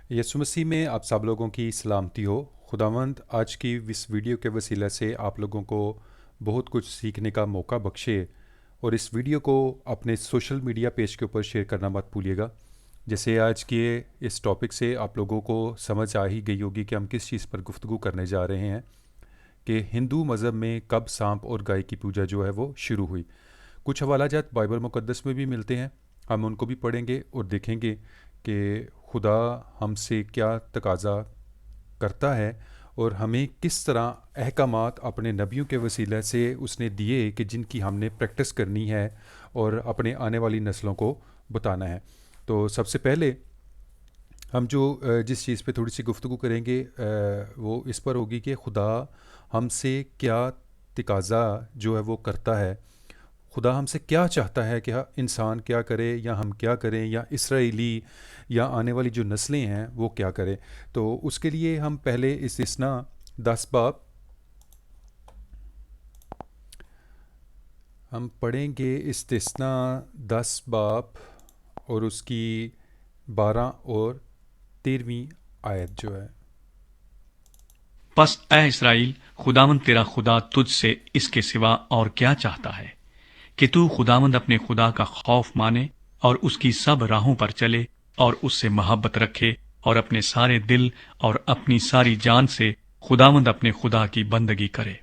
یسوع مسیح میں آپ سب لوگوں کی سلامتی ہو۔ خداوند آج کی اس ویڈیو کے وسیلہ سے آپ لوگوں کو بہت کچھ سیکھنے کا موقع بخشے، اور اس ویڈیو کو اپنے سوشل میڈیا پیج کے اوپر شیئر کرنا مت بھولیے گا۔ جیسے آج کے اس ٹاپک سے آپ لوگوں کو سمجھ آ ہی گئی ہوگی کہ ہم کس چیز پر گفتگو کرنے جا رہے ہیں، کہ ہندو مذہب میں کب سانپ اور گائے کی پوجا جو ہے وہ شروع ہوئی۔ کچھ حوالہ جات بائبل مقدس میں بھی ملتے ہیں، ہم ان کو بھی پڑھیں گے اور دیکھیں گے کہ خدا ہم سے کیا تقاضا کرتا ہے، اور ہمیں کس طرح احکامات اپنے نبیوں کے وسیلہ سے اس نے دیے کہ جن کی ہم نے پریکٹس کرنی ہے اور اپنے آنے والی نسلوں کو بتانا ہے۔ تو سب سے پہلے ہم جو جس چیز پہ تھوڑی سی گفتگو کریں گے وہ اس پر ہوگی کہ خدا ہم سے کیا تقاضا جو ہے وہ کرتا ہے، خدا ہم سے کیا چاہتا ہے کہ انسان کیا کرے یا ہم کیا کریں یا اسرائیلی یا آنے والی جو نسلیں ہیں وہ کیا کریں۔ تو اس کے لیے ہم پہلے استثنا 10 باب ہم پڑھیں گے، استثنا 10 باب اور اس کی 12 اور 13ویں آیت جو ہے۔ پس اے اسرائیل، خداوند تیرا خدا تجھ سے اس کے سوا اور کیا چاہتا ہے کہ تو خداوند اپنے خدا کا خوف مانے اور اس کی سب راہوں پر چلے اور اس سے محبت رکھے اور اپنے سارے دل اور اپنی ساری جان سے خداوند اپنے خدا کی بندگی کرے،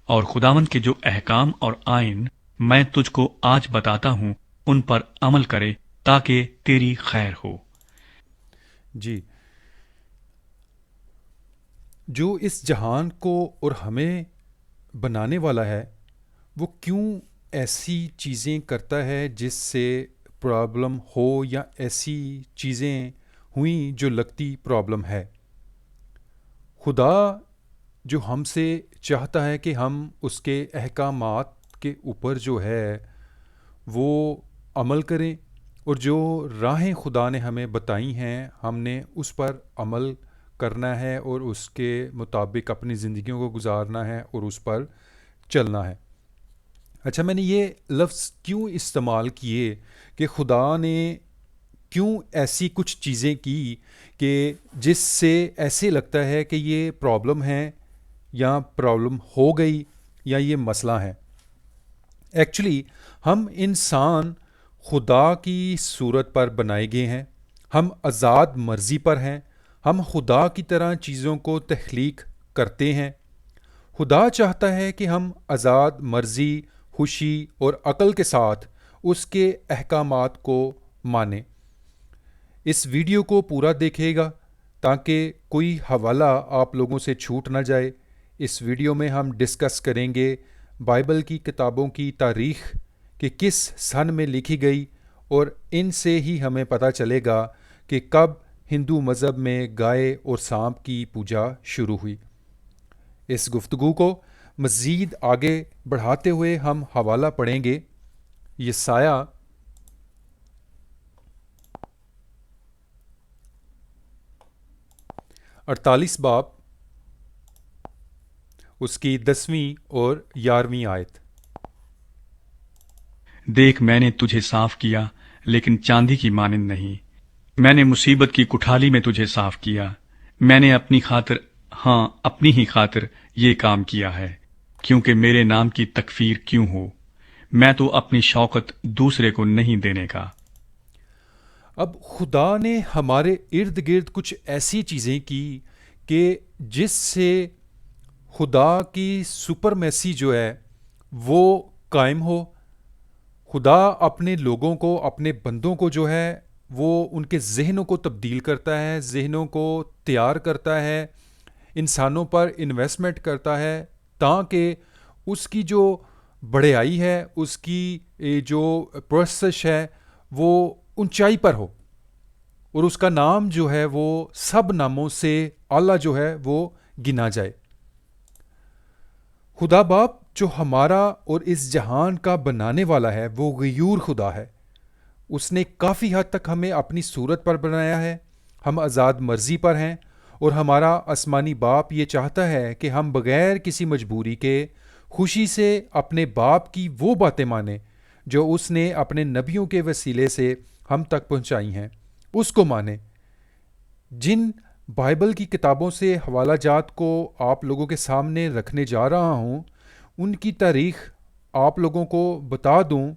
اور خداوند کے جو احکام اور آئین میں تجھ کو آج بتاتا ہوں ان پر عمل کرے تاکہ تیری خیر ہو۔ جی، جو اس جہان کو اور ہمیں بنانے والا ہے وہ کیوں ایسی چیزیں کرتا ہے جس سے پرابلم ہو، یا ایسی چیزیں ہوئیں جو لگتی پرابلم ہے۔ خدا جو ہم سے چاہتا ہے کہ ہم اس کے احکامات کے اوپر جو ہے وہ عمل کریں، اور جو راہیں خدا نے ہمیں بتائی ہیں ہم نے اس پر عمل کرنا ہے اور اس کے مطابق اپنی زندگیوں کو گزارنا ہے اور اس پر چلنا ہے۔ اچھا، میں نے یہ لفظ کیوں استعمال کیے کہ خدا نے کیوں ایسی کچھ چیزیں کی کہ جس سے ایسے لگتا ہے کہ یہ پرابلم ہے یا پرابلم ہو گئی یا یہ مسئلہ ہے۔ ایکچولی ہم انسان خدا کی صورت پر بنائے گئے ہیں، ہم آزاد مرضی پر ہیں، ہم خدا کی طرح چیزوں کو تخلیق کرتے ہیں۔ خدا چاہتا ہے کہ ہم آزاد مرضی، خوشی اور عقل کے ساتھ اس کے احکامات کو مانیں۔ اس ویڈیو کو پورا دیکھے گا تاکہ کوئی حوالہ آپ لوگوں سے چھوٹ نہ جائے۔ اس ویڈیو میں ہم ڈسکس کریں گے بائبل کی کتابوں کی تاریخ کہ کس سن میں لکھی گئی، اور ان سے ہی ہمیں پتہ چلے گا کہ کب ہندو مذہب میں گائے اور سانپ کی پوجا شروع ہوئی۔ اس گفتگو کو مزید آگے بڑھاتے ہوئے ہم حوالہ پڑھیں گے یسایہ 48 باب اس کی 10ویں اور 11ویں آیت۔ دیکھ، میں نے تجھے صاف کیا لیکن چاندی کی مانند نہیں، میں نے مصیبت کی کٹھالی میں تجھے صاف کیا، میں نے اپنی خاطر، ہاں اپنی ہی خاطر یہ کام کیا ہے، کیونکہ میرے نام کی تکفیر کیوں ہو، میں تو اپنی شوکت دوسرے کو نہیں دینے کا۔ اب خدا نے ہمارے ارد گرد کچھ ایسی چیزیں کی کہ جس سے خدا کی سپرمیسی جو ہے وہ قائم ہو۔ خدا اپنے لوگوں کو، اپنے بندوں کو جو ہے وہ ان کے ذہنوں کو تبدیل کرتا ہے، ذہنوں کو تیار کرتا ہے، انسانوں پر انویسٹمنٹ کرتا ہے تاکہ اس کی جو بڑائی ہے، اس کی جو پرستش ہے وہ اونچائی پر ہو، اور اس کا نام جو ہے وہ سب ناموں سے اعلیٰ جو ہے وہ گنا جائے۔ خدا باپ جو ہمارا اور اس جہان کا بنانے والا ہے وہ غیور خدا ہے۔ اس نے کافی حد تک ہمیں اپنی صورت پر بنایا ہے، ہم آزاد مرضی پر ہیں، اور ہمارا آسمانی باپ یہ چاہتا ہے کہ ہم بغیر کسی مجبوری کے خوشی سے اپنے باپ کی وہ باتیں مانیں جو اس نے اپنے نبیوں کے وسیلے سے ہم تک پہنچائی ہیں، اس کو مانیں جن بائبل کی کتابوں سے حوالہ جات کو آپ لوگوں کے سامنے رکھنے جا رہا ہوں ان کی تاریخ آپ لوگوں کو بتا دوں،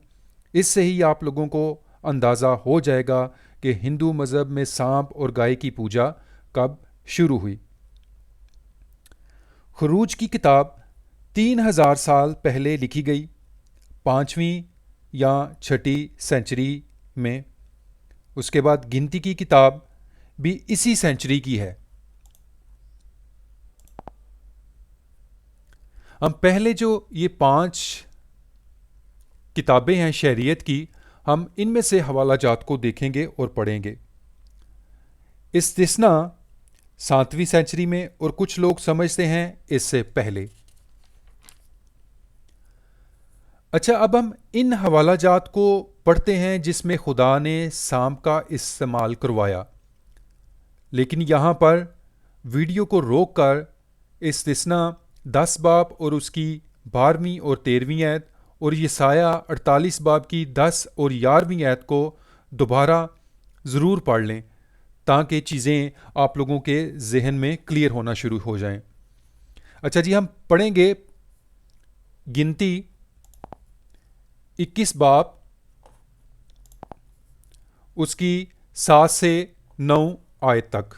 اس سے ہی آپ لوگوں کو اندازہ ہو جائے گا کہ ہندو مذہب میں سانپ اور گائے کی پوجا کب شروع ہوئی۔ خروج کی کتاب 3000 سال پہلے لکھی گئی، 5ویں یا 6 سینچری میں۔ اس کے بعد گنتی کی کتاب بھی اسی سینچری کی ہے۔ ہم پہلے جو یہ 5 کتابیں ہیں شہریت کی، ہم ان میں سے حوالہ جات کو دیکھیں گے اور پڑھیں گے۔ استثنا 7ویں سینچری میں، اور کچھ لوگ سمجھتے ہیں اس سے پہلے۔ اچھا، اب ہم ان حوالہ جات کو پڑھتے ہیں جس میں خدا نے سانپ کا استعمال کروایا، لیکن یہاں پر ویڈیو کو روک کر استثنا 10 باب اور اس کی 12ویں اور 13ویں آیت اور یسایہ 48 باب کی 10 اور 11ویں آیت کو دوبارہ ضرور پڑھ لیں تاکہ چیزیں آپ لوگوں کے ذہن میں کلیئر ہونا شروع ہو جائیں۔ اچھا جی، ہم پڑھیں گے گنتی 21 باب اس کی 7 سے 9 آیت تک۔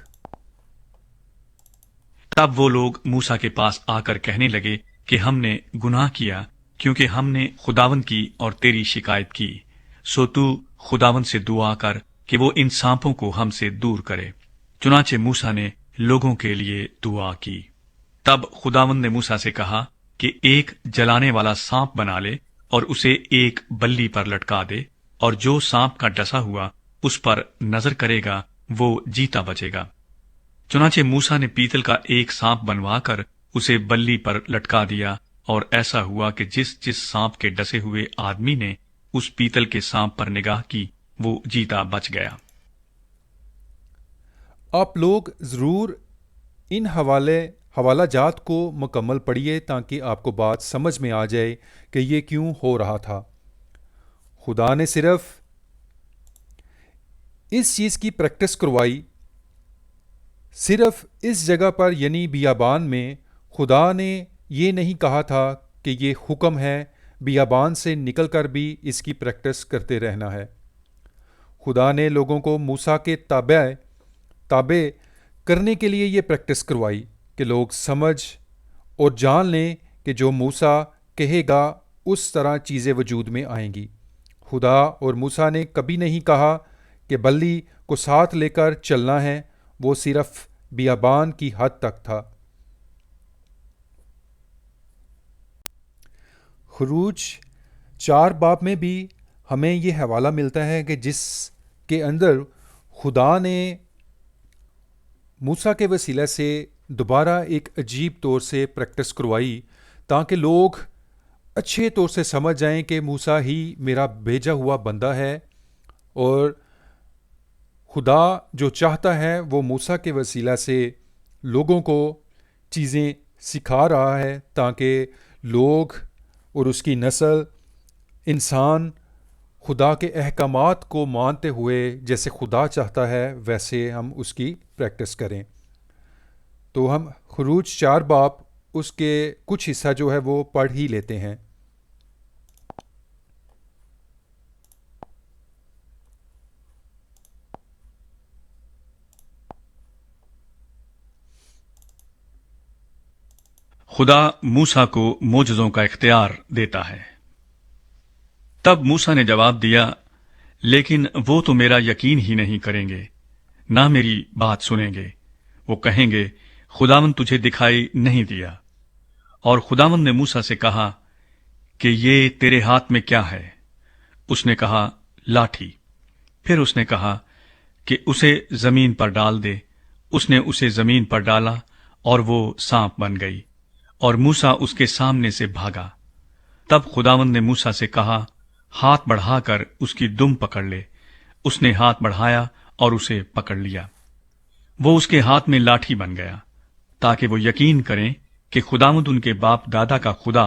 تب وہ لوگ موسیٰ کے پاس آ کر کہنے لگے کہ ہم نے گناہ کیا کیونکہ ہم نے خداوند کی اور تیری شکایت کی، سو تو خداوند سے دعا کر کہ وہ ان سانپوں کو ہم سے دور کرے۔ چنانچہ موسیٰ نے لوگوں کے لیے دعا کی۔ تب خداوند نے موسیٰ سے کہا کہ ایک جلانے والا سانپ بنا لے اور اسے ایک بلی پر لٹکا دے، اور جو سانپ کا ڈسا ہوا اس پر نظر کرے گا وہ جیتا بچے گا۔ چنانچہ موسیٰ نے پیتل کا ایک سانپ بنوا کر اسے بلی پر لٹکا دیا، اور ایسا ہوا کہ جس جس سانپ کے ڈسے ہوئے آدمی نے اس پیتل کے سانپ پر نگاہ کی وہ جیتا بچ گیا۔ آپ لوگ ضرور ان حوالہ جات کو مکمل پڑھیے تاکہ آپ کو بات سمجھ میں آ جائے کہ یہ کیوں ہو رہا تھا۔ خدا نے صرف اس چیز کی پریکٹس کروائی، صرف اس جگہ پر یعنی بیابان میں۔ خدا نے یہ نہیں کہا تھا کہ یہ حکم ہے بیابان سے نکل کر بھی اس کی پریکٹس کرتے رہنا ہے۔ خدا نے لوگوں کو موسیٰ کے تابع کرنے کے لیے یہ پریکٹس کروائی کہ لوگ سمجھ اور جان لیں کہ جو موسیٰ کہے گا اس طرح چیزیں وجود میں آئیں گی۔ خدا اور موسیٰ نے کبھی نہیں کہا کہ بلی کو ساتھ لے کر چلنا ہے، وہ صرف بیابان کی حد تک تھا۔ خروج 4 باب میں بھی ہمیں یہ حوالہ ملتا ہے کہ جس کے اندر خدا نے موسیٰ کے وسیلہ سے دوبارہ ایک عجیب طور سے پریکٹس کروائی تاکہ لوگ اچھے طور سے سمجھ جائیں کہ موسیٰ ہی میرا بھیجا ہوا بندہ ہے، اور خدا جو چاہتا ہے وہ موسیٰ کے وسیلہ سے لوگوں کو چیزیں سکھا رہا ہے تاکہ لوگ اور اس کی نسل انسان خدا کے احکامات کو مانتے ہوئے جیسے خدا چاہتا ہے ویسے ہم اس کی پریکٹس کریں۔ تو ہم خروج 4 باب اس کے کچھ حصہ جو ہے وہ پڑھ ہی لیتے ہیں۔ خدا موسیٰ کو معجزوں کا اختیار دیتا ہے۔ تب موسیٰ نے جواب دیا، لیکن وہ تو میرا یقین ہی نہیں کریں گے، نہ میری بات سنیں گے۔ وہ کہیں گے خداوند تجھے دکھائی نہیں دیا۔ اور خداوند نے موسیٰ سے کہا کہ یہ تیرے ہاتھ میں کیا ہے؟ اس نے کہا لاٹھی۔ پھر اس نے کہا کہ اسے زمین پر ڈال دے۔ اس نے اسے زمین پر ڈالا اور وہ سانپ بن گئی، اور موسیٰ اس کے سامنے سے بھاگا۔ تب خداوند نے موسیٰ سے کہا، ہاتھ بڑھا کر اس کی دم پکڑ لے۔ اس نے ہاتھ بڑھایا اور اسے پکڑ لیا۔ وہ اس کے ہاتھ میں لاٹھی بن گیا، تاکہ وہ یقین کریں کہ خداوند ان کے باپ دادا کا خدا،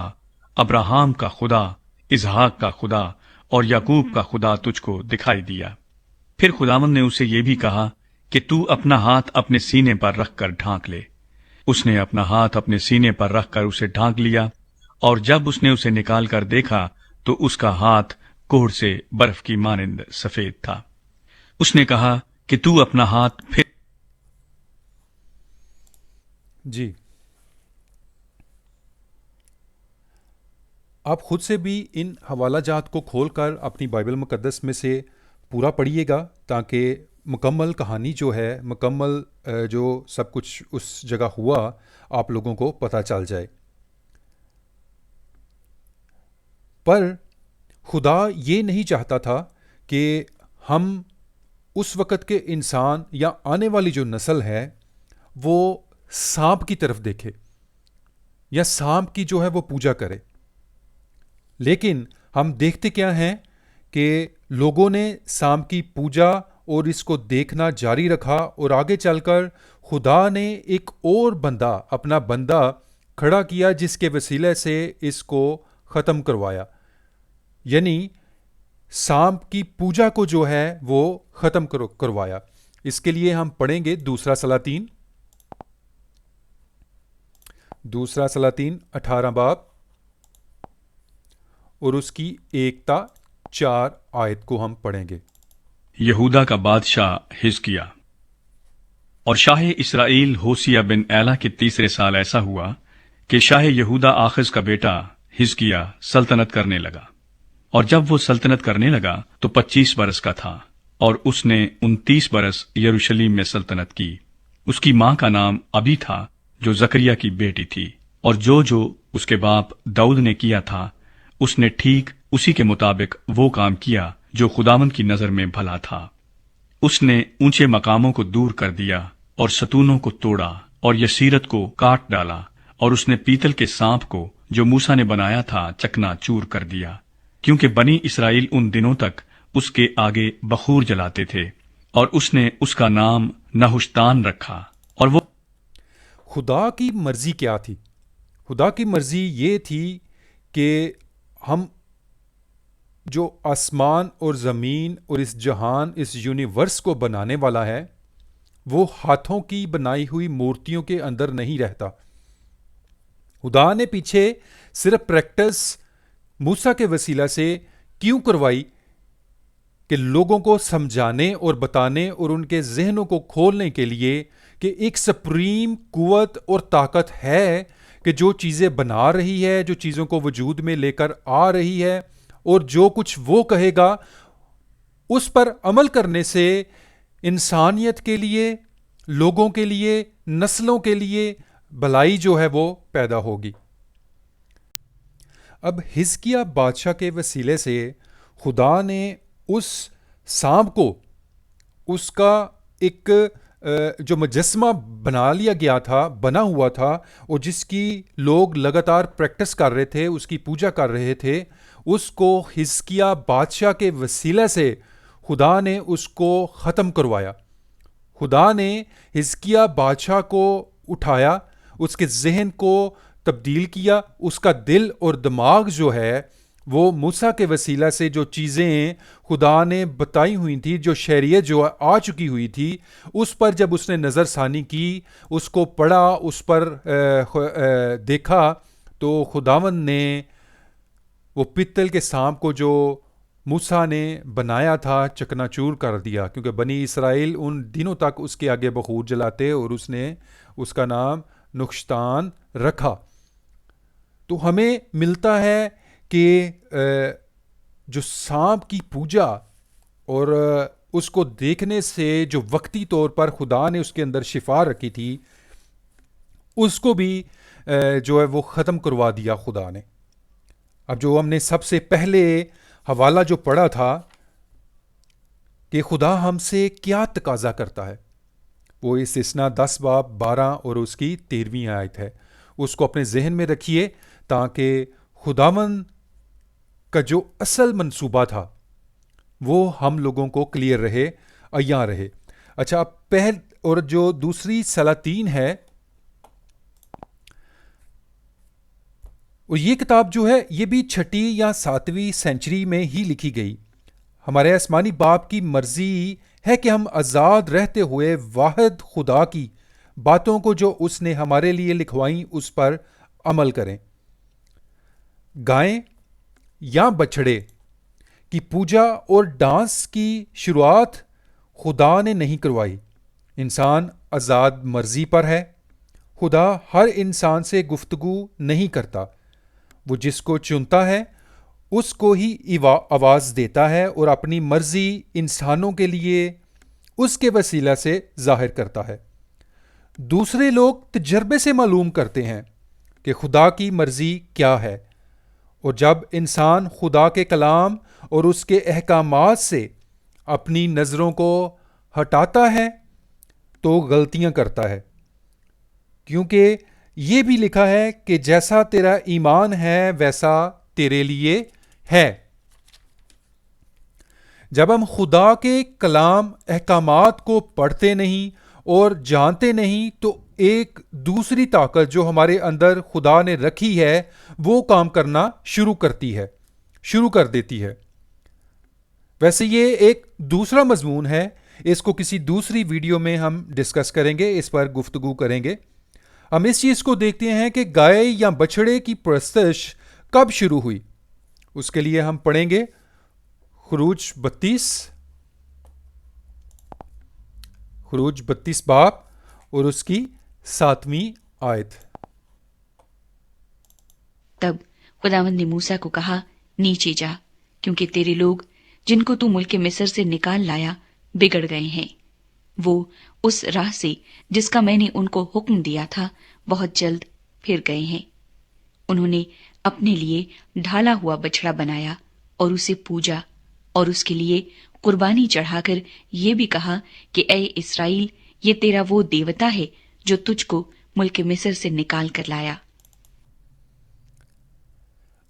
ابراہیم کا خدا، اسحاق کا خدا اور یعقوب کا خدا تجھ کو دکھائی دیا۔ پھر خداوند نے اسے یہ بھی کہا کہ تو اپنا ہاتھ اپنے سینے پر رکھ کر ڈھانک لے۔ اس نے اپنا ہاتھ اپنے سینے پر رکھ کر اسے ڈھانک لیا، اور جب اس نے اسے نکال کر دیکھا تو اس کا ہاتھ کوڑ سے برف کی مانند سفید تھا۔ اس نے کہا کہ تو اپنا ہاتھ پھر جی، آپ خود سے بھی ان حوالہ جات کو کھول کر اپنی بائبل مقدس میں سے پورا پڑھیے گا، تاکہ مکمل کہانی جو ہے، مکمل جو سب کچھ اس جگہ ہوا، آپ لوگوں کو پتہ چل جائے۔ پر خدا یہ نہیں چاہتا تھا کہ ہم اس وقت کے انسان یا آنے والی جو نسل ہے وہ سانپ کی طرف دیکھے یا سانپ کی جو ہے وہ پوجا کرے، لیکن ہم دیکھتے کیا ہیں کہ لوگوں نے سانپ کی پوجا اور اس کو دیکھنا جاری رکھا، اور آگے چل کر خدا نے ایک اور بندہ، اپنا بندہ کھڑا کیا جس کے وسیلے سے اس کو ختم کروایا، یعنی سانپ کی پوجا کو جو ہے وہ ختم کروایا۔ اس کے لیے ہم پڑھیں گے دوسرا سلاطین 18 باب اور اس کی 1 تا 4 آیت کو ہم پڑھیں گے۔ یہودا کا بادشاہ حزقیہ۔ اور شاہ اسرائیل ہوسیہ بن ایلا کے تیسرے سال ایسا ہوا کہ شاہ یہودا آخز کا بیٹا حزقیہ سلطنت کرنے لگا، اور جب وہ سلطنت کرنے لگا تو 25 برس کا تھا، اور اس نے 29 برس یروشلم میں سلطنت کی۔ اس کی ماں کا نام ابی تھا جو زکریا کی بیٹی تھی، اور جو اس کے باپ داؤد نے کیا تھا اس نے ٹھیک اسی کے مطابق وہ کام کیا جو خداوند کی نظر میں بھلا تھا۔ اس نے اونچے مقاموں کو دور کر دیا اور ستونوں کو توڑا اور یسیرت کو کاٹ ڈالا، اور اس نے پیتل کے سانپ کو جو موسیٰ نے بنایا تھا چکنا چور کر دیا، کیونکہ بنی اسرائیل ان دنوں تک اس کے آگے بخور جلاتے تھے، اور اس نے اس کا نام نحشتان رکھا۔ اور وہ خدا کی مرضی کیا تھی؟ خدا کی مرضی یہ تھی کہ ہم جو آسمان اور زمین اور اس جہان، اس یونیورس کو بنانے والا ہے، وہ ہاتھوں کی بنائی ہوئی مورتیوں کے اندر نہیں رہتا۔ خدا نے پیچھے صرف پریکٹس موسیٰ کے وسیلہ سے کیوں کروائی؟ کہ لوگوں کو سمجھانے اور بتانے اور ان کے ذہنوں کو کھولنے کے لیے کہ ایک سپریم قوت اور طاقت ہے کہ جو چیزیں بنا رہی ہے، جو چیزوں کو وجود میں لے کر آ رہی ہے، اور جو کچھ وہ کہے گا اس پر عمل کرنے سے انسانیت کے لیے، لوگوں کے لیے، نسلوں کے لیے بھلائی جو ہے وہ پیدا ہوگی۔ اب حزقیہ بادشاہ کے وسیلے سے خدا نے اس سانپ کو، اس کا ایک جو مجسمہ بنا لیا گیا تھا، بنا ہوا تھا، اور جس کی لوگ لگاتار پریکٹس کر رہے تھے، اس کی پوجا کر رہے تھے، اس کو حزقیہ بادشاہ کے وسیلے سے خدا نے اس کو ختم کروایا۔ خدا نے حزقیہ بادشاہ کو اٹھایا، اس کے ذہن کو تبدیل کیا، اس کا دل اور دماغ جو ہے وہ موسیٰ کے وسیلہ سے جو چیزیں خدا نے بتائی ہوئی تھی، جو شریعت جو آ چکی ہوئی تھی، اس پر جب اس نے نظر ثانی کی، اس کو پڑھا، اس پر دیکھا، تو خداوند نے وہ پتل کے سانپ کو جو موسیٰ نے بنایا تھا چکنا چور کر دیا، کیونکہ بنی اسرائیل ان دنوں تک اس کے آگے بخور جلاتے، اور اس نے اس کا نام نحشتان رکھا۔ تو ہمیں ملتا ہے کہ جو سانپ کی پوجا اور اس کو دیکھنے سے جو وقتی طور پر خدا نے اس کے اندر شفا رکھی تھی، اس کو بھی جو ہے وہ ختم کروا دیا خدا نے۔ اب جو ہم نے سب سے پہلے حوالہ جو پڑھا تھا کہ خدا ہم سے کیا تقاضا کرتا ہے، وہ استثنا 10 باب 12 اور اس کی 13ویں آیت ہے۔ اس کو اپنے ذہن میں رکھیے تاکہ خداوند کا جو اصل منصوبہ تھا وہ ہم لوگوں کو کلیئر رہے، عیاں رہے۔ اچھا، اور جو دوسری سلاطین ہے، اور یہ کتاب جو ہے یہ بھی 6 یا 7ویں سینچری میں ہی لکھی گئی۔ ہمارے آسمانی باپ کی مرضی ہے کہ ہم آزاد رہتے ہوئے واحد خدا کی باتوں کو جو اس نے ہمارے لیے لکھوائیں اس پر عمل کریں. گائیں یا بچھڑے کی پوجا اور ڈانس کی شروعات خدا نے نہیں کروائی. انسان آزاد مرضی پر ہے. خدا ہر انسان سے گفتگو نہیں کرتا. وہ جس کو چنتا ہے اس کو ہی آواز دیتا ہے اور اپنی مرضی انسانوں کے لیے اس کے وسیلہ سے ظاہر کرتا ہے. دوسرے لوگ تجربے سے معلوم کرتے ہیں کہ خدا کی مرضی کیا ہے، اور جب انسان خدا کے کلام اور اس کے احکامات سے اپنی نظروں کو ہٹاتا ہے تو غلطیاں کرتا ہے، کیونکہ یہ بھی لکھا ہے کہ جیسا تیرا ایمان ہے ویسا تیرے لیے ہے. جب ہم خدا کے کلام احکامات کو پڑھتے نہیں اور جانتے نہیں تو ایک دوسری طاقت جو ہمارے اندر خدا نے رکھی ہے وہ کام کرنا شروع کر دیتی ہے. ویسے یہ ایک دوسرا مضمون ہے، اس کو کسی دوسری ویڈیو میں ہم ڈسکس کریں گے، اس پر گفتگو کریں گے. ہم اس چیز کو دیکھتے ہیں کہ گائے یا بچھڑے کی پرستش کب شروع ہوئی. اس کے لیے ہم پڑھیں گے خروج 32 باب اور اس کی 7ویں آیت. تب خداوند نے موسیٰ کو کہا، نیچے جا، کیونکہ تیرے لوگ جن کو تو ملک مصر سے نکال لایا بگڑ گئے ہیں. وہ اس راہ سے جس کا میں نے ان کو حکم دیا تھا بہت جلد پھر گئے ہیں. انہوں نے اپنے لیے ڈھالا ہوا بچڑا بنایا اور اسے پوجا، اور اس کے لیے قربانی چڑھا کر یہ بھی کہا کہ اے اسرائیل، یہ تیرا وہ دیوتا ہے جو تجھ کو ملک مصر سے نکال کر لایا.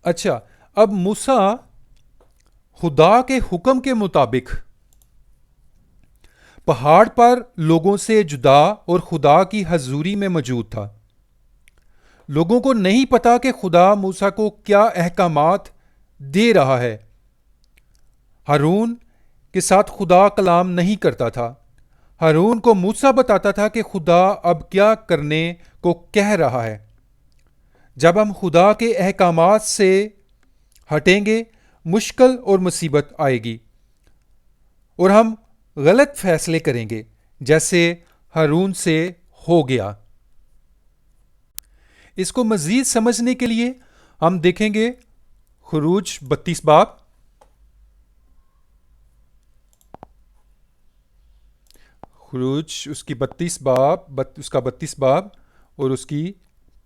اچھا، اب موسیٰ خدا کے حکم کے مطابق پہاڑ پر لوگوں سے جدا اور خدا کی حضوری میں موجود تھا. لوگوں کو نہیں پتا کہ خدا موسیٰ کو کیا احکامات دے رہا ہے. ہارون کے ساتھ خدا کلام نہیں کرتا تھا. ہارون کو موسیٰ بتاتا تھا کہ خدا اب کیا کرنے کو کہہ رہا ہے. جب ہم خدا کے احکامات سے ہٹیں گے مشکل اور مصیبت آئے گی اور ہم غلط فیصلے کریں گے جیسے ہارون سے ہو گیا. اس کو مزید سمجھنے کے لیے ہم دیکھیں گے خروج 32 باب. خروج اس کی 32 باب اور اس کی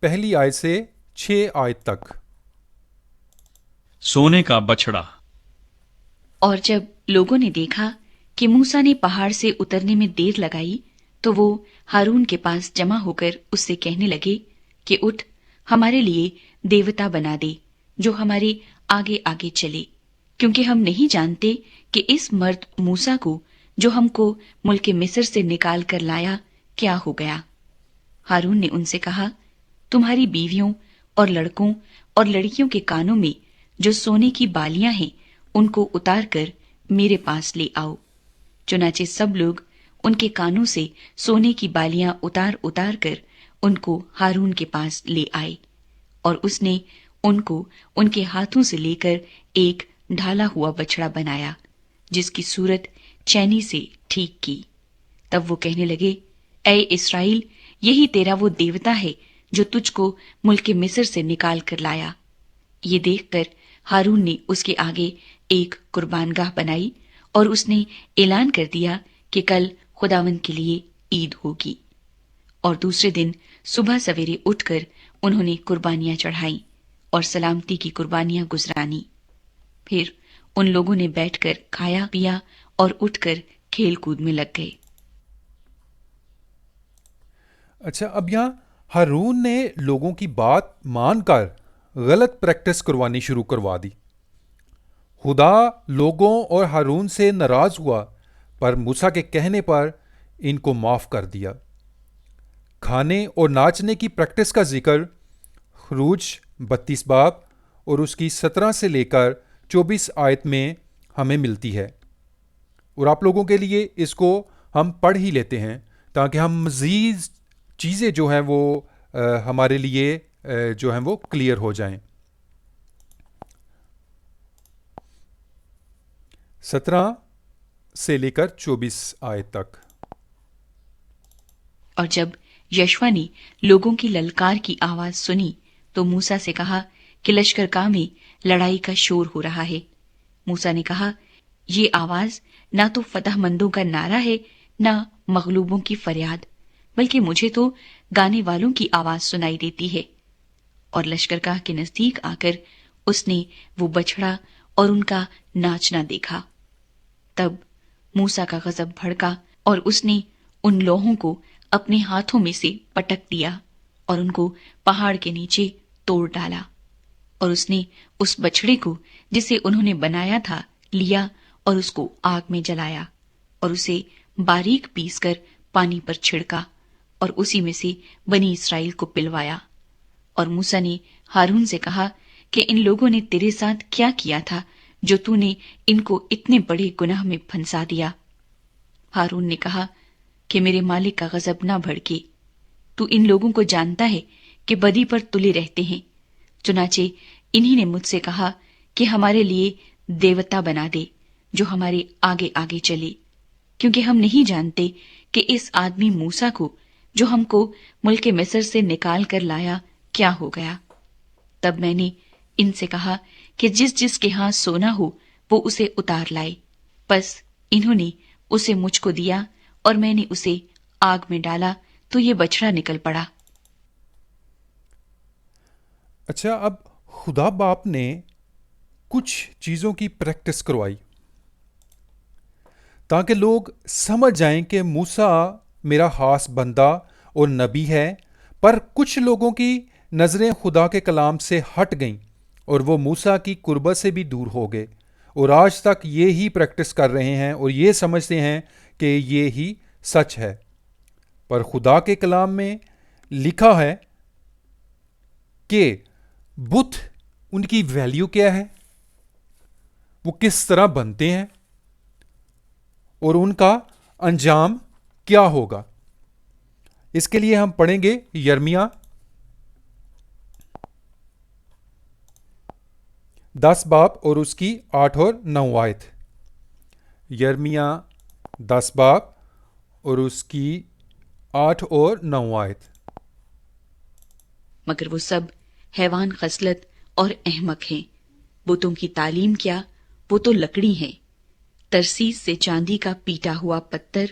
پہلی آیت سے 6 آیت تک. سونے کا بچڑا. اور جب لوگوں نے دیکھا کہ موسیٰ نے پہاڑ سے اترنے میں دیر لگائی تو وہ ہارون کے پاس جمع ہو کر اس سے کہنے لگے کہ اٹھ، ہمارے لیے دیوتا بنا دے جو ہمارے آگے آگے چلے، کیونکہ ہم نہیں جانتے کہ اس مرد موسیٰ کو جو ہم کو ملک مصر سے نکال کر لایا کیا ہو گیا. ہارون نے ان سے کہا، تمہاری بیویوں اور لڑکوں اور لڑکیوں کے کانوں میں جو سونے کی بالیاں ہیں ان کو اتار کر میرے پاس لے آؤ. چنانچہ سب لوگ ان کے کانوں سے سونے کی بالیاں اتار اتار کر ان کو ہارون کے پاس لے آئے، اور اس نے ان کو ان کے ہاتھوں سے لے کر ایک ڈھالا ہوا بچڑا بنایا جس کی صورت چینی سے ٹھیک کی. تب وہ کہنے لگے، اے اسرائیل، یہی تیرا وہ دیوتا ہے جو تجھ کو ملک مصر سے نکال کر لایا. یہ دیکھ کر ہارون نے اس کے آگے ایک قربان گاہ بنائی اور اس نے اعلان کر دیا کہ کل خداوند کے لیے عید ہوگی. اور دوسرے دن صبح سویرے اٹھ کر انہوں نے قربانیاں چڑھائیں اور سلامتی کی قربانیاں گزرانی. پھر ان لوگوں نے بیٹھ کر کھایا پیا اور اٹھ کر کھیل کود میں لگ گئے. اچھا، اب یہاں ہارون نے لوگوں کی بات مان کر غلط پریکٹس کروانی شروع کروا دی. خدا لوگوں اور ہارون سے ناراض ہوا پر موسیٰ کے کہنے پر ان کو معاف کر دیا. کھانے اور ناچنے کی پریکٹس کا ذکر خروج 32 باب اور اس کی 17 سے لے کر 24 آیت میں ہمیں ملتی ہے. اور آپ لوگوں کے لیے اس کو ہم پڑھ ہی لیتے ہیں تاکہ ہم مزید چیزیں جو ہیں وہ ہمارے لیے جو ہیں وہ کلیئر ہو جائیں. 17 سے لے کر 24 آیت تک. اور جب یشوا نے لوگوں کی للکار کی آواز سنی تو موسیٰ سے کہا کہ لشکرگاہ میں لڑائی کا شور ہو رہا ہے. موسیٰ نے کہا یہ آواز نہ تو فتح مندوں کا نعرہ ہے نہ مغلوبوں کی فریاد، بلکہ مجھے تو گانے والوں کی آواز سنائی دیتی ہے. اور لشکرگاہ کے نزدیک آ کر اس نے وہ بچھڑا اور ان کا ناچنا دیکھا. تب موسیٰ کا غضب بھڑکا اور اس نے ان لوہوں کو اپنے ہاتھوں میں سے پٹک دیا اور ان کو پہاڑ کے نیچے توڑ ڈالا. اور اس نے اس بچھڑے کو جسے انہوں نے بنایا تھا لیا اور اس کو آگ میں جلایا اور اسے باریک پیس کر پانی پر چھڑکا اور اسی میں سے بنی اسرائیل کو پلوایا. اور موسیٰ نے ہارون سے کہا کہ ان لوگوں نے تیرے ساتھ کیا کیا تھا جو تو نے ان کو اتنے بڑے گناہ میں پھنسا دیا؟ ہارون نے کہا کہ میرے مالک کا غضب نہ بھڑکے، تو ان لوگوں کو جانتا ہے کہ بدی پر تلے رہتے ہیں. چنانچہ انہی نے مجھ سے کہا کہ ہمارے لیے دیوتا بنا دے جو ہمارے آگے آگے چلے، کیونکہ ہم نہیں جانتے کہ اس آدمی موسیٰ کو جو ہم کو ملک مصر سے نکال کر لایا کیا ہو گیا. تب میں نے ان سے کہا کہ جس جس کے ہاں سونا ہو وہ اسے اتار لائے. پس انہوں نے اسے مجھ کو دیا اور میں نے اسے آگ میں ڈالا تو یہ بچڑا نکل پڑا. اچھا، اب خدا باپ نے کچھ چیزوں کی پریکٹس کروائی تاکہ لوگ سمجھ جائیں کہ موسیٰ میرا خاص بندہ اور نبی ہے، پر کچھ لوگوں کی نظریں خدا کے کلام سے ہٹ گئیں اور وہ موسیٰ کی قربت سے بھی دور ہو گئے، اور آج تک یہی پریکٹس کر رہے ہیں اور یہ سمجھتے ہیں کہ یہ ہی سچ ہے. پر خدا کے کلام میں لکھا ہے کہ بت ان کی ویلیو کیا ہے، وہ کس طرح بنتے ہیں اور ان کا انجام کیا ہوگا. اس کے لیے ہم پڑھیں گے یرمیہ 10 باب اور اس کی 8 اور 9 آیت. یرمیہ 10 باب اور اس کی 8 اور 9 آیت. مگر وہ سب حیوان خصلت اور احمق ہیں. بتوں کی تعلیم کیا، وہ تو لکڑی ہیں. ترسیس سے چاندی کا پیٹا ہوا پتھر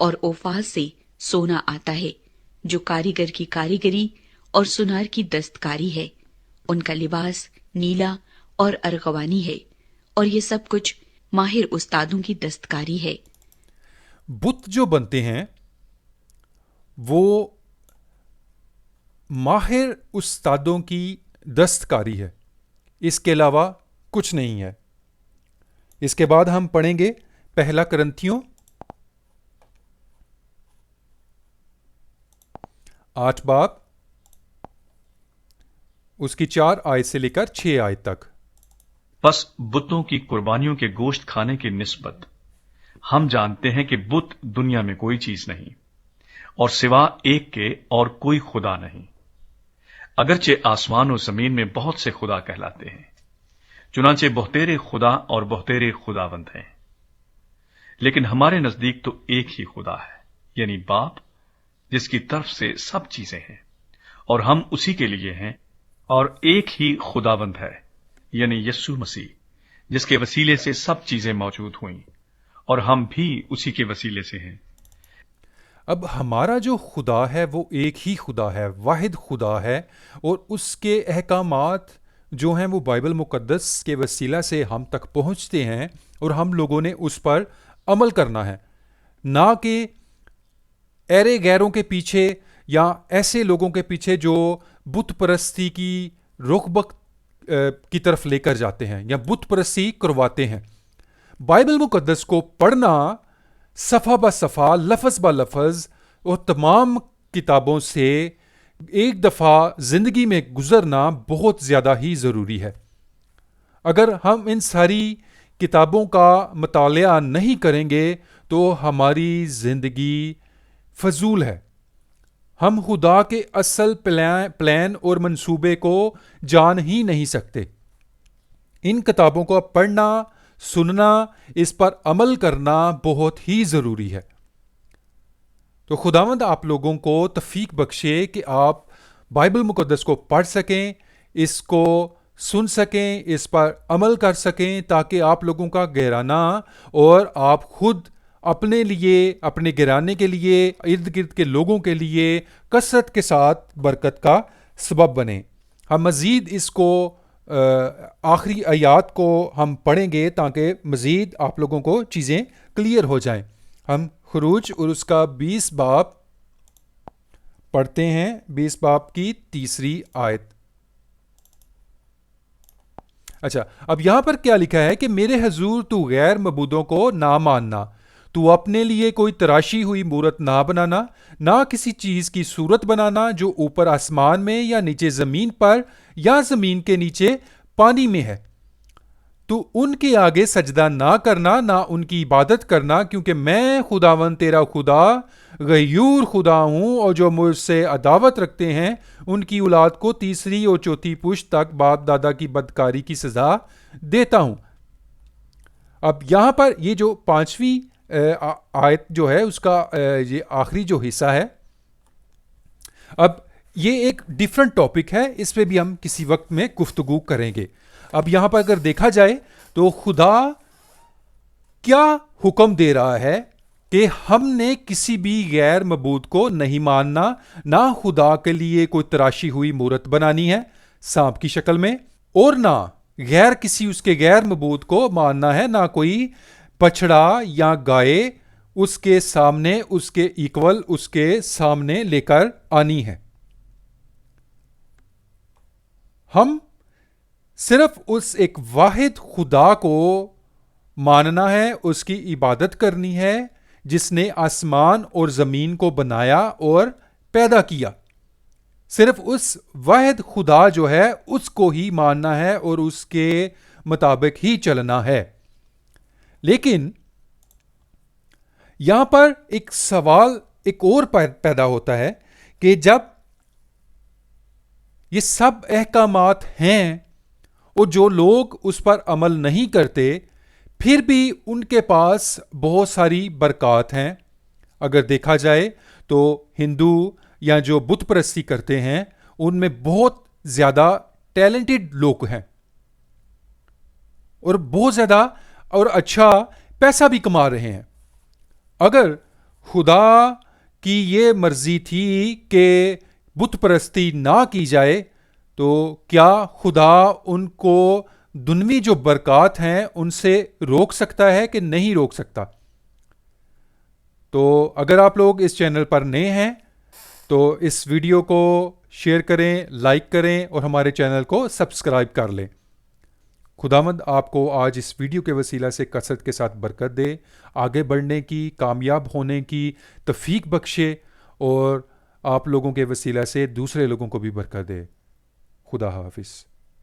اور اوفاز سے سونا آتا ہے، جو کاریگر کی کاریگری اور سنار کی دستکاری ہے. ان کا لباس نیلا اور ارغوانی ہے، اور یہ سب کچھ ماہر استادوں کی دستکاری ہے. بت جو بنتے ہیں وہ ماہر استادوں کی دستکاری ہے، اس کے علاوہ کچھ نہیں ہے. اس کے بعد ہم پڑھیں گے پہلا کرنتھیوں 8 باب اس کی 4 آیت سے لے کر 6 آیت تک. پس بتوں کی قربانیوں کے گوشت کھانے کی نسبت ہم جانتے ہیں کہ بت دنیا میں کوئی چیز نہیں، اور سوا ایک کے اور کوئی خدا نہیں، اگرچہ آسمان و زمین میں بہت سے خدا کہلاتے ہیں، چنانچہ بہتیرے خدا اور بہتیرے خداوند ہیں، لیکن ہمارے نزدیک تو ایک ہی خدا ہے، یعنی باپ، جس کی طرف سے سب چیزیں ہیں، اور ہم اسی کے لیے ہیں، اور ایک ہی خداوند ہے، یعنی یسوع مسیح، جس کے وسیلے سے سب چیزیں موجود ہوئیں، اور ہم بھی اسی کے وسیلے سے ہیں. اب ہمارا جو خدا ہے وہ ایک ہی خدا ہے، واحد خدا ہے، اور اس کے احکامات جو ہیں وہ بائبل مقدس کے وسیلہ سے ہم تک پہنچتے ہیں، اور ہم لوگوں نے اس پر عمل کرنا ہے، نہ کہ ایرے غیروں کے پیچھے یا ایسے لوگوں کے پیچھے جو بت پرستی کی رغبت کی طرف لے کر جاتے ہیں یا بت پرستی کرواتے ہیں. بائبل مقدس کو پڑھنا صفحہ بہ صفحہ، لفظ بہ لفظ، اور تمام کتابوں سے ایک دفعہ زندگی میں گزرنا بہت زیادہ ہی ضروری ہے. اگر ہم ان ساری کتابوں کا مطالعہ نہیں کریں گے تو ہماری زندگی فضول ہے. ہم خدا کے اصل پلان اور منصوبے کو جان ہی نہیں سکتے. ان کتابوں کو پڑھنا، سننا، اس پر عمل کرنا بہت ہی ضروری ہے. تو خداوند آپ لوگوں کو توفیق بخشے کہ آپ بائبل مقدس کو پڑھ سکیں، اس کو سن سکیں، اس پر عمل کر سکیں، تاکہ آپ لوگوں کا گھرانہ اور آپ خود اپنے لیے، اپنے گھرانے کے لیے، ارد گرد کے لوگوں کے لیے کثرت کے ساتھ برکت کا سبب بنے. ہم مزید اس کو آخری آیات کو ہم پڑھیں گے تاکہ مزید آپ لوگوں کو چیزیں کلیئر ہو جائیں. ہم خروج اور اس کا 20 باب پڑھتے ہیں، 20 باب کی 3 آیت. اچھا، اب یہاں پر کیا لکھا ہے کہ میرے حضور تو غیر معبودوں کو نہ ماننا، تو اپنے لیے کوئی تراشی ہوئی مورت نہ بنانا، نہ کسی چیز کی صورت بنانا جو اوپر آسمان میں یا نیچے زمین پر یا زمین کے نیچے پانی میں ہے. تو ان کے آگے سجدہ نہ کرنا، نہ ان کی عبادت کرنا، کیونکہ میں خداوند تیرا خدا غیور خدا ہوں، اور جو مجھ سے عداوت رکھتے ہیں ان کی اولاد کو 3 اور 4 پشت تک باپ دادا کی بدکاری کی سزا دیتا ہوں. اب یہاں پر یہ جو 5ویں آیت جو ہے اس کا یہ آخری جو حصہ ہے، اب یہ ایک ڈیفرنٹ ٹاپک ہے، اس پہ بھی ہم کسی وقت میں گفتگو کریں گے. اب یہاں پر اگر دیکھا جائے تو خدا کیا حکم دے رہا ہے کہ ہم نے کسی بھی غیر معبود کو نہیں ماننا، نہ خدا کے لیے کوئی تراشی ہوئی مورت بنانی ہے سانپ کی شکل میں، اور نہ کسی اس کے غیر معبود کو ماننا ہے، نہ کوئی بچڑا یا گائے اس کے سامنے، اس کے ایکول اس کے سامنے لے کر آنی ہے. ہم صرف اس ایک واحد خدا کو ماننا ہے، اس کی عبادت کرنی ہے جس نے آسمان اور زمین کو بنایا اور پیدا کیا. صرف اس واحد خدا جو ہے اس کو ہی ماننا ہے اور اس کے مطابق ہی چلنا ہے. لیکن یہاں پر ایک سوال ایک اور پیدا ہوتا ہے کہ جب یہ سب احکامات ہیں اور جو لوگ اس پر عمل نہیں کرتے، پھر بھی ان کے پاس بہت ساری برکات ہیں. اگر دیکھا جائے تو ہندو یا جو بت پرستی کرتے ہیں ان میں بہت زیادہ ٹیلنٹڈ لوگ ہیں اور بہت زیادہ اور اچھا پیسہ بھی کما رہے ہیں. اگر خدا کی یہ مرضی تھی کہ بت پرستی نہ کی جائے تو کیا خدا ان کو دنوی جو برکات ہیں ان سے روک سکتا ہے کہ نہیں روک سکتا؟ تو اگر آپ لوگ اس چینل پر نئے ہیں تو اس ویڈیو کو شیئر کریں، لائک کریں اور ہمارے چینل کو سبسکرائب کر لیں. خداوند آپ کو آج اس ویڈیو کے وسیلہ سے کثرت کے ساتھ برکت دے، آگے بڑھنے کی، کامیاب ہونے کی توفیق بخشے، اور آپ لوگوں کے وسیلہ سے دوسرے لوگوں کو بھی برکت دے. خدا حافظ.